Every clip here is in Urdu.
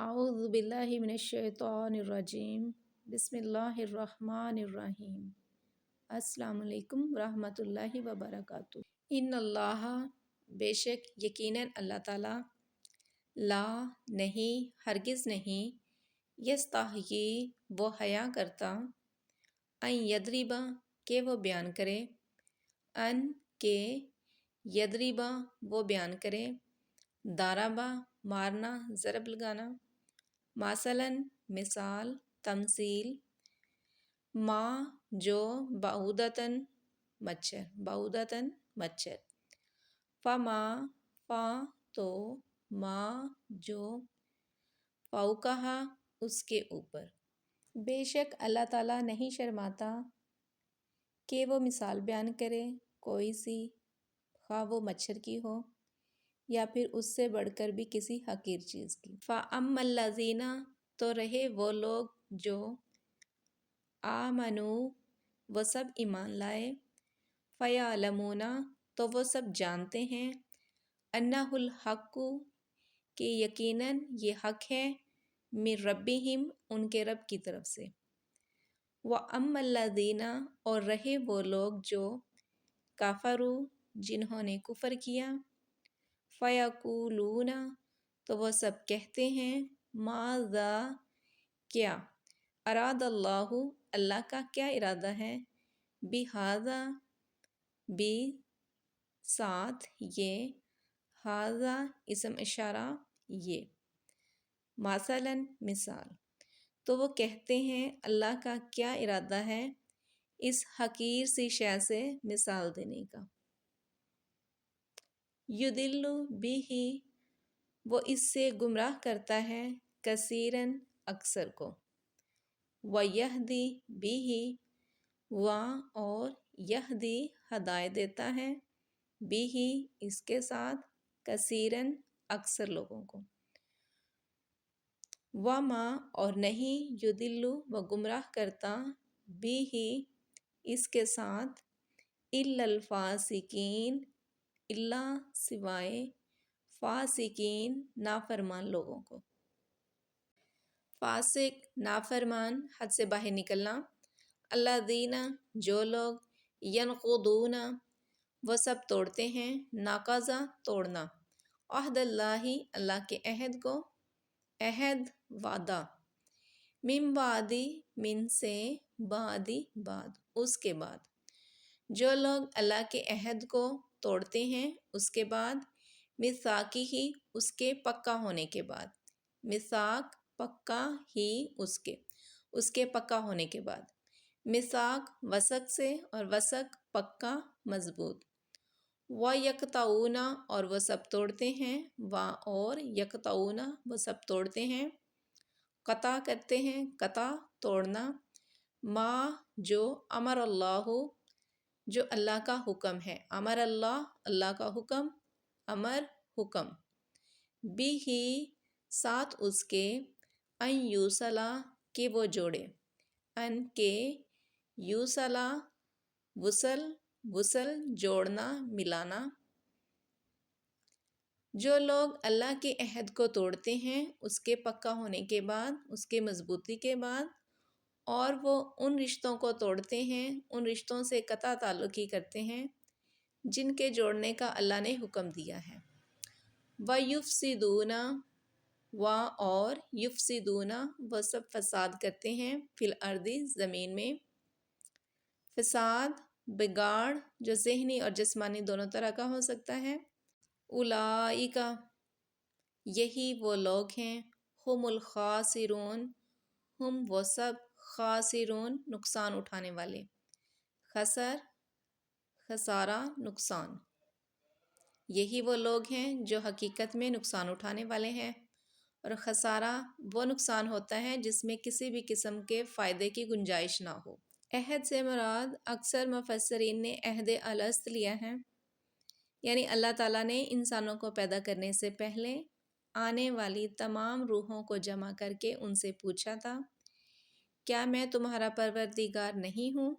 اعوذ باللہ من الشیطان الرجیم بسم اللہ الرحمن الرحیم السلام علیکم ورحمۃ اللہ وبرکاتہ۔ ان اللہ بے شک یقیناً اللہ تعالیٰ لا نہیں ہرگز نہیں یستحیی وہ حیا کرتا ان یضربا کہ وہ بیان کرے ان کے یضربا وہ بیان کرے ضربا مارنا ضرب لگانا مثلاً مثال تمثیل ما جو بعودتاً مچھر فما فا تو ما جو فوقہا اس کے اوپر بے شک اللہ تعالیٰ نہیں شرماتا کہ وہ مثال بیان کرے کوئی سی خواہ وہ مچھر کی ہو یا پھر اس سے بڑھ کر بھی کسی حقیر چیز کی۔ فَأَمَّا الَّذِينَ تو رہے وہ لوگ جو آمنوا وہ سب ایمان لائے فَيَعْلَمُونَ تو وہ سب جانتے ہیں أَنَّهُ الْحَقُّ کہ یقیناً یہ حق ہے من ربہم ان کے رب کی طرف سے۔ وَأَمَّا الَّذِينَ اور رہے وہ لوگ جو کفروا جنہوں نے کفر کیا فَيَقُولُونَ تو وہ سب کہتے ہیں ماذا کیا اراد اللہ اللہ کا کیا ارادہ ہے بہذا بھی ساتھ یہ ھذا اسم اشارہ یہ مثلاً مثال تو وہ کہتے ہیں اللہ کا کیا ارادہ ہے اس حقیر سی شے سے مثال دینے کا۔ یضل بہ وہ اس سے گمراہ کرتا ہے کثیراً اکثر کو ویہدی بہ اور یہدی ہدایت دیتا ہے بہ اس کے ساتھ کثیراً اکثر لوگوں کو۔ وما اور نہیں یضل وہ گمراہ کرتا بہ اس کے ساتھ الا الفاسقین الا سوائے فاسقین نافرمان لوگوں کو۔ فاسق نافرمان حد سے باہر نکلنا الذین جو لوگ ینقضون وہ سب توڑتے ہیں ناقض توڑنا عہد اللہ اللہ کے عہد کو عہد وعدہ من بعد من سے بعد اس کے بعد جو لوگ اللہ کے عہد کو توڑتے ہیں اس کے بعد میثاقہ ہی اس کے پکا ہونے کے بعد میثاق پکا ہی اس کے پکا ہونے کے بعد میثاق وثق سے اور وثق پکا مضبوط وَيَقْطَعُونَ اور وہ سب توڑتے ہیں اور یقطعون وہ سب توڑتے ہیں قطع کرتے ہیں قطع توڑنا ما جو امر اللہ جو اللہ کا حکم ہے امر اللہ اللہ کا حکم امر حکم بھی ساتھ اس کے ان یوصلا کہ وہ جوڑے ان کے یوصلا وصل جوڑنا ملانا جو لوگ اللہ کے عہد کو توڑتے ہیں اس کے پکا ہونے کے بعد اس کے مضبوطی کے بعد اور وہ ان رشتوں کو توڑتے ہیں ان رشتوں سے قطع تعلقی کرتے ہیں جن کے جوڑنے کا اللہ نے حکم دیا ہے وَيُفْسِدُونَ اور یفسدون وہ سب فساد کرتے ہیں فی الارض زمین میں فساد بگاڑ جو ذہنی اور جسمانی دونوں طرح کا ہو سکتا ہے اولئک یہی وہ لوگ ہیں ہم الخاسرون ہم وہ سب خاسرون نقصان اٹھانے والے خسارہ نقصان یہی وہ لوگ ہیں جو حقیقت میں نقصان اٹھانے والے ہیں اور خسارہ وہ نقصان ہوتا ہے جس میں کسی بھی قسم کے فائدے کی گنجائش نہ ہو۔ عہد سے مراد اکثر مفسرین نے عہد الست لیا ہے یعنی اللہ تعالیٰ نے انسانوں کو پیدا کرنے سے پہلے آنے والی تمام روحوں کو جمع کر کے ان سے پوچھا تھا کیا میں تمہارا پروردگار نہیں ہوں؟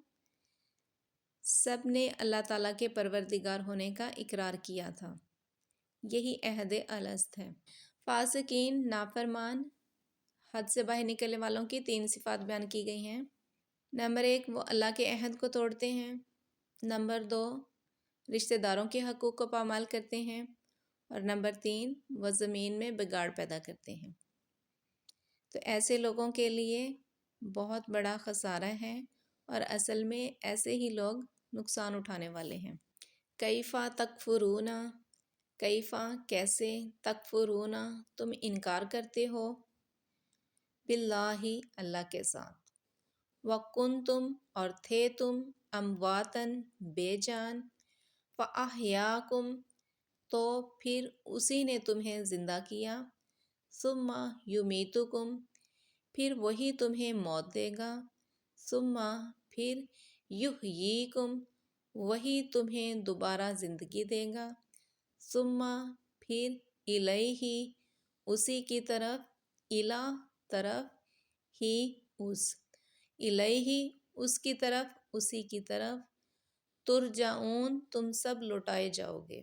سب نے اللہ تعالیٰ کے پروردگار ہونے کا اقرار کیا تھا، یہی عہد الست ہے۔ فاسقین نافرمان حد سے باہر نکلنے والوں کی 3 صفات بیان کی گئی ہیں۔ نمبر 1 وہ اللہ کے عہد کو توڑتے ہیں۔ نمبر 2 رشتہ داروں کے حقوق کو پامال کرتے ہیں۔ اور نمبر 3 وہ زمین میں بگاڑ پیدا کرتے ہیں۔ تو ایسے لوگوں کے لیے بہت بڑا خسارہ ہے اور اصل میں ایسے ہی لوگ نقصان اٹھانے والے ہیں۔ کیفا تکفرون، کیفا کیسے، تکفرون تم انکار کرتے ہو، باللہ اللہ کے ساتھ، وکنتم اور تھے تم، امواتن بے جان، فاحیاکم تو پھر اسی نے تمہیں زندہ کیا، ثم یمیتکم پھر وہی تمہیں موت دے گا، ثم پھر یحییکم وہی تمہیں دوبارہ زندگی دے گا، ثم پھر الیہ اسی کی طرف، الی طرف، ہی اس، الیہ اس کی طرف، اسی کی طرف، ترجعون تم سب لوٹائے جاؤ گے۔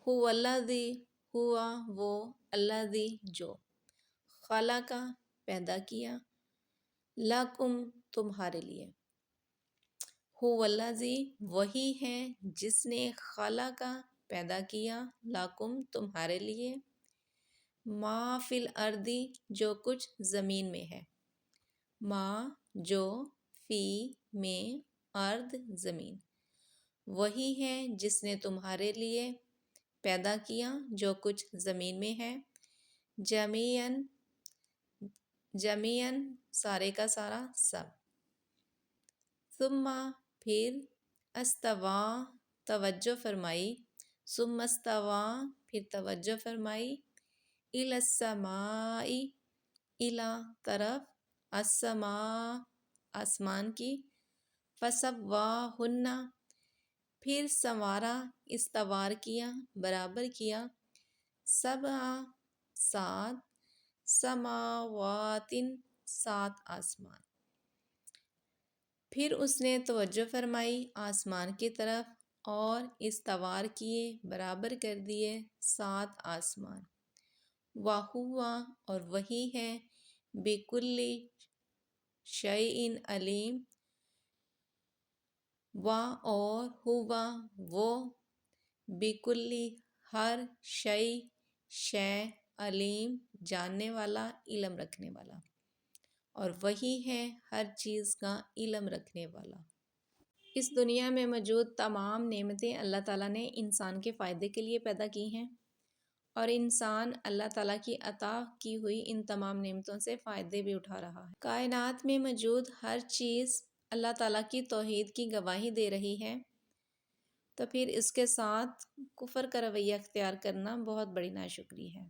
هو الذی ہوا وہ، الذی جو، خلق پیدا کیا، لکم تمہارے لیے، هو الذی وہی ہے جس نے خلق پیدا کیا، لکم تمہارے لیے، ما فی الارض جو کچھ زمین میں ہے، ما جو، فی میں، ارض زمین، وہی ہے جس نے تمہارے لیے پیدا کیا جو کچھ زمین میں ہے، جمیعاً جمیعاً سارے کا سارا سب، ثم پھر، استوا توجہ فرمائی، ثم استوا پھر توجہ فرمائی، الی السماء الی طرف، السماء آسمان کی، فسواہن پھر سنوارا، استوار کیا برابر کیا، سبع سات، سماوات 7 آسمان، پھر اس نے توجہ فرمائی آسمان کی طرف اور استوار کیے برابر کر دیے 7 آسمان، وَهُوَ اور وہی ہے، بِكُلِّ شَيْءٍ علیم، اور ہوا وہ، بِكُلِّ ہر شَيْءٍ شے، علیم جاننے والا، علم رکھنے والا، اور وہی ہے ہر چیز کا علم رکھنے والا۔ اس دنیا میں موجود تمام نعمتیں اللہ تعالیٰ نے انسان کے فائدے کے لیے پیدا کی ہیں، اور انسان اللہ تعالیٰ کی عطا کی ہوئی ان تمام نعمتوں سے فائدے بھی اٹھا رہا ہے۔ کائنات میں موجود ہر چیز اللہ تعالیٰ کی توحید کی گواہی دے رہی ہے، تو پھر اس کے ساتھ کفر کا رویہ اختیار کرنا بہت بڑی ناشکری ہے۔